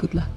Good luck.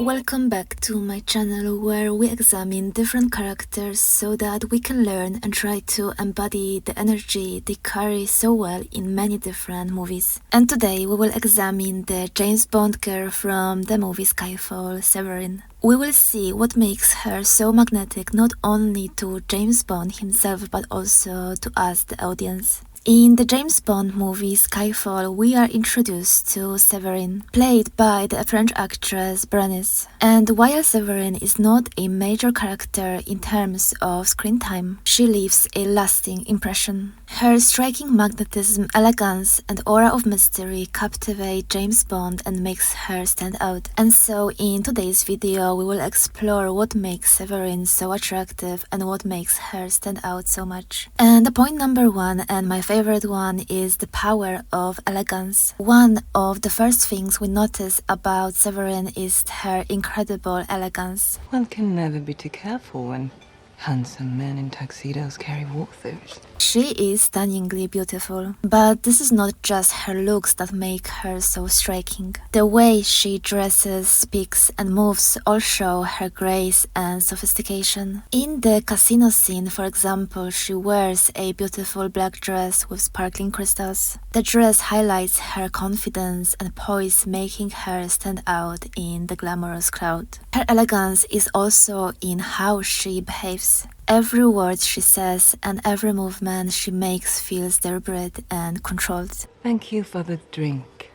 Welcome back to my channel where we examine different characters so that we can learn and try to embody the energy they carry so well in many different movies. And today we will examine the James Bond girl from the movie Skyfall, Sévérine. We will see what makes her so magnetic not only to James Bond himself but also to us, the audience. In the James Bond movie Skyfall, we are introduced to Sévérine, played by the French actress Berenice. And while Sévérine is not a major character in terms of screen time, she leaves a lasting impression. Her striking magnetism, elegance, and aura of mystery captivate James Bond and makes her stand out. And so in today's video, we will explore what makes Sévérine so attractive and what makes her stand out so much. And the point number one, and my favorite one, is the power of elegance. One of the first things we notice about Sévérine is her incredible elegance. One can never be too careful when handsome men in tuxedos carry walkthroughs. She is stunningly beautiful, but this is not just her looks that make her so striking. The way she dresses, speaks, and moves all show her grace and sophistication. In the casino scene, for example, she wears a beautiful black dress with sparkling crystals. The dress highlights her confidence and poise, making her stand out in the glamorous crowd. Her elegance is also in how she behaves. Every word she says and every movement she makes feels deliberate and controlled. Thank you for the drink,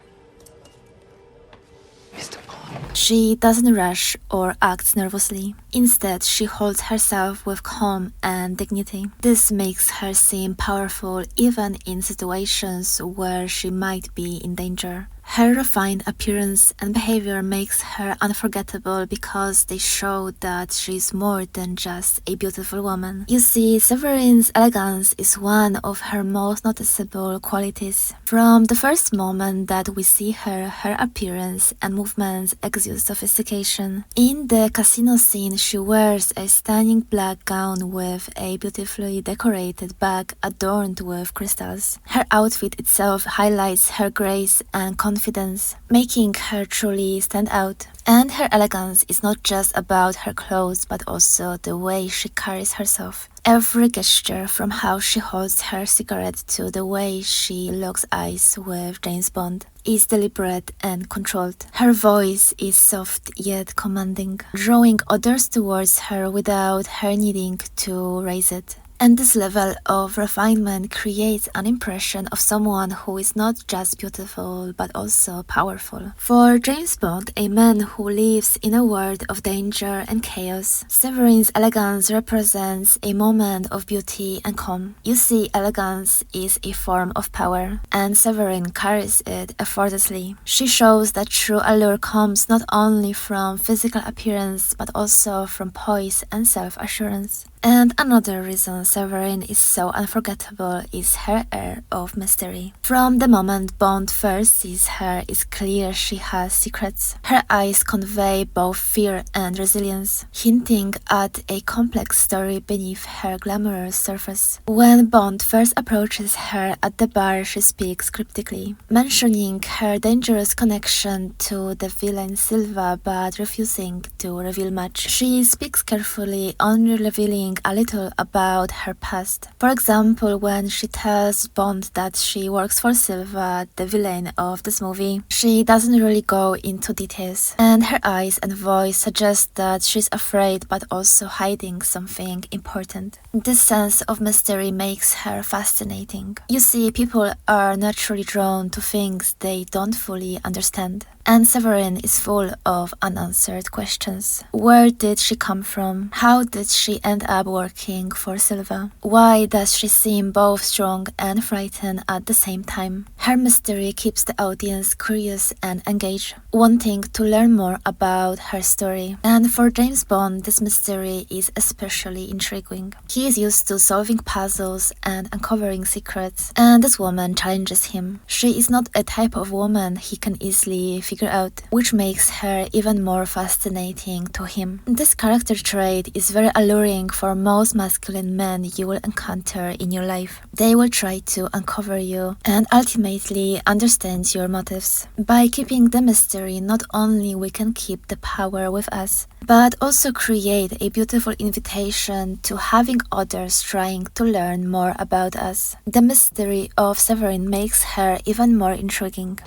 Mr. Bond. She doesn't rush or act nervously. Instead, she holds herself with calm and dignity. This makes her seem powerful even in situations where she might be in danger. Her refined appearance and behavior makes her unforgettable because they show that she's more than just a beautiful woman. You see, Sévérine's elegance is one of her most noticeable qualities. From the first moment that we see her, her appearance and movements exude sophistication. In the casino scene, she wears a stunning black gown with a beautifully decorated bag adorned with crystals. Her outfit itself highlights her grace and confidence, making her truly stand out. And her elegance is not just about her clothes but also the way she carries herself. Every gesture, from how she holds her cigarette to the way she locks eyes with James Bond, is deliberate and controlled. Her voice is soft yet commanding, drawing others towards her without her needing to raise it. And this level of refinement creates an impression of someone who is not just beautiful but also powerful. For James Bond, a man who lives in a world of danger and chaos, Sévérine's elegance represents a moment of beauty and calm. You see, elegance is a form of power, and Sévérine carries it effortlessly. She shows that true allure comes not only from physical appearance but also from poise and self-assurance. And another reason Sévérine is so unforgettable is her air of mystery. From the moment Bond first sees her, it's clear she has secrets. Her eyes convey both fear and resilience, hinting at a complex story beneath her glamorous surface. When Bond first approaches her at the bar, she speaks cryptically, mentioning her dangerous connection to the villain Silva but refusing to reveal much. She speaks carefully, only revealing a little about her past. For example, when she tells Bond that she works for Silva, the villain of this movie, she doesn't really go into details, and her eyes and voice suggest that she's afraid but also hiding something important. This sense of mystery makes her fascinating. You see, people are naturally drawn to things they don't fully understand. And Sévérine is full of unanswered questions. Where did she come from? How did she end up working for Silva? Why does she seem both strong and frightened at the same time? Her mystery keeps the audience curious and engaged, wanting to learn more about her story. And for James Bond, this mystery is especially intriguing. He is used to solving puzzles and uncovering secrets, and this woman challenges him. She is not a type of woman he can easily figure figure out, which makes her even more fascinating to him. This character trait is very alluring for most masculine men you will encounter in your life. They will try to uncover you and ultimately understand your motives. By keeping the mystery, not only we can keep the power with us, but also create a beautiful invitation to having others trying to learn more about us. The mystery of Sévérine makes her even more intriguing.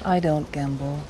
I don't gamble.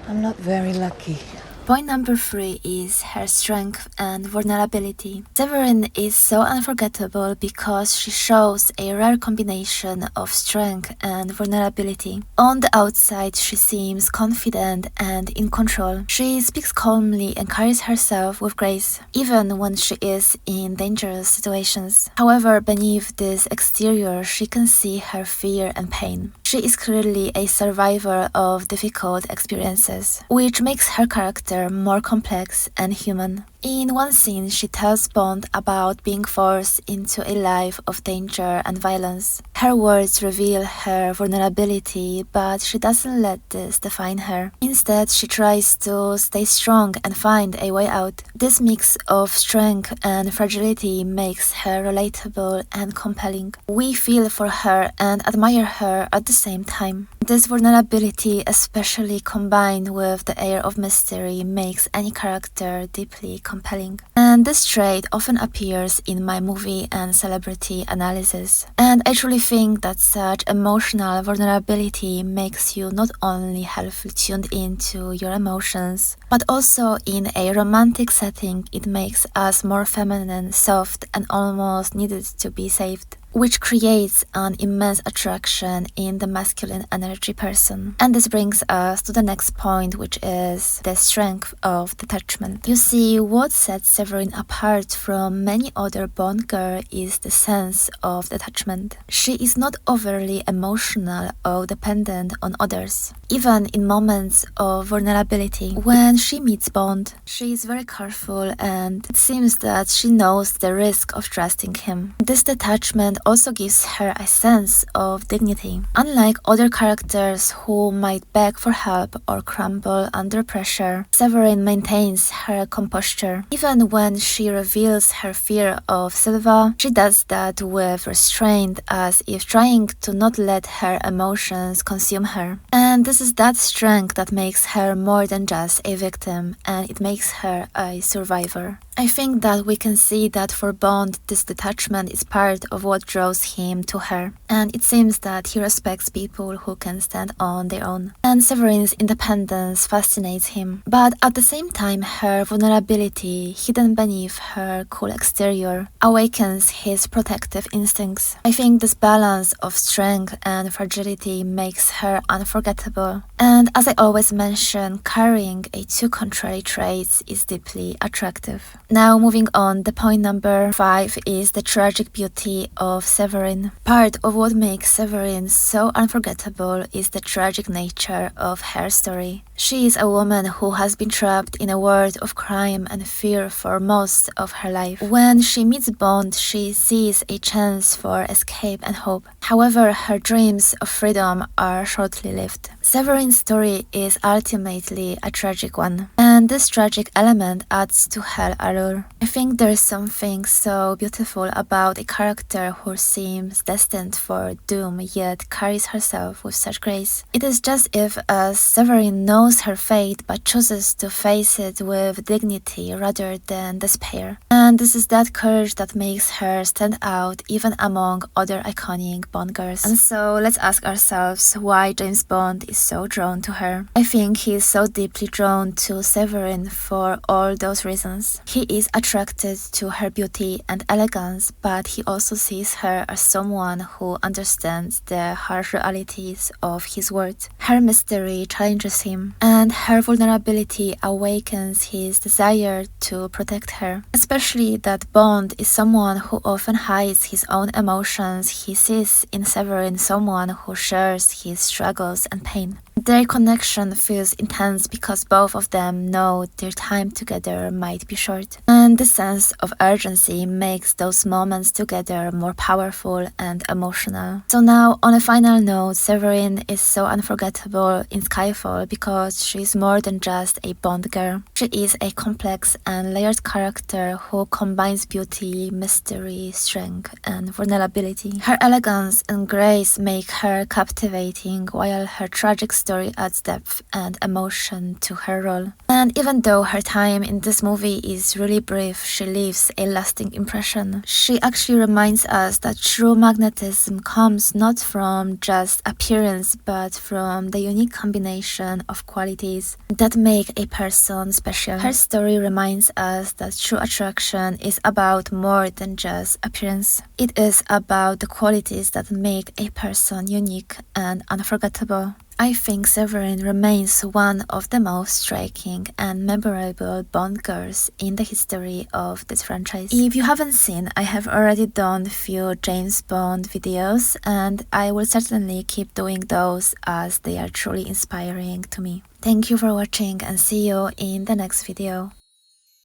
I'm not very lucky. Point number 3 is her strength and vulnerability. Sévérine is so unforgettable because she shows a rare combination of strength and vulnerability. On the outside, she seems confident and in control. She speaks calmly and carries herself with grace, even when she is in dangerous situations. However, beneath this exterior, she can see her fear and pain. She is clearly a survivor of difficult experiences, which makes her character more complex and human. In one scene, she tells Bond about being forced into a life of danger and violence. Her words reveal her vulnerability, but she doesn't let this define her. Instead, she tries to stay strong and find a way out. This mix of strength and fragility makes her relatable and compelling. We feel for her and admire her at the same time. This vulnerability, especially combined with the air of mystery, makes any character deeply compelling. And this trait often appears in my movie and celebrity analysis. And I truly think that such emotional vulnerability makes you not only helpfully tuned into your emotions, but also in a romantic setting it makes us more feminine, soft, and almost needed to be saved, which creates an immense attraction in the masculine energy person. And this brings us to the next point, which is the strength of detachment. You see, what sets Sévérine apart from many other Bond girls is the sense of detachment. She is not overly emotional or dependent on others. Even in moments of vulnerability, when she meets Bond, she is very careful and it seems that she knows the risk of trusting him. This detachment also gives her a sense of dignity. Unlike other characters who might beg for help or crumble under pressure, Sévérine maintains her composure. Even when she reveals her fear of Silva, she does that with restraint, as if trying to not let her emotions consume her. And this is that strength that makes her more than just a victim, and it makes her a survivor. I think that we can see that for Bond, this detachment is part of what draws him to her, and it seems that he respects people who can stand on their own. And Sévérine's independence fascinates him, but at the same time her vulnerability, hidden beneath her cool exterior, awakens his protective instincts. I think this balance of strength and fragility makes her unforgettable, and as I always mention, carrying a two contrary traits is deeply attractive. Now moving on, the point number 5 is the tragic beauty of Sévérine. Part of what makes Sévérine so unforgettable is the tragic nature of her story. She is a woman who has been trapped in a world of crime and fear for most of her life. When she meets Bond, she sees a chance for escape and hope. However, her dreams of freedom are shortly lived. Sévérine's story is ultimately a tragic one, and this tragic element adds to her allure. I think there is something so beautiful about a character who seems destined for doom yet carries herself with such grace. It is just if Sévérine knows her fate but chooses to face it with dignity rather than despair. And this is that courage that makes her stand out even among other iconic Bond girls. And so let's ask ourselves why James Bond is so drawn to her. I think he is so deeply drawn to Sévérine for all those reasons. He is attracted to her beauty and elegance, but he also sees her as someone who understands the harsh realities of his world. Her mystery challenges him, and her vulnerability awakens his desire to protect her. Especially that Bond is someone who often hides his own emotions. He sees in Sévérine someone who shares his struggles and pain. Their connection feels intense because both of them know their time together might be short. And the sense of urgency makes those moments together more powerful and emotional. So now, on a final note, Sévérine is so unforgettable in Skyfall because she's more than just a Bond girl. She is a complex and layered character who combines beauty, mystery, strength, and vulnerability. Her elegance and grace make her captivating, while her tragic story adds depth and emotion to her role. And even though her time in this movie is really brief, she leaves a lasting impression. She actually reminds us that true magnetism comes not from just appearance, but from the unique combination of qualities that make a person special. Her story reminds us that true attraction is about more than just appearance. It is about the qualities that make a person unique and unforgettable. I think Sévérine remains one of the most striking and memorable Bond girls in the history of this franchise. If you haven't seen, I have already done a few James Bond videos, and I will certainly keep doing those as they are truly inspiring to me. Thank you for watching and see you in the next video.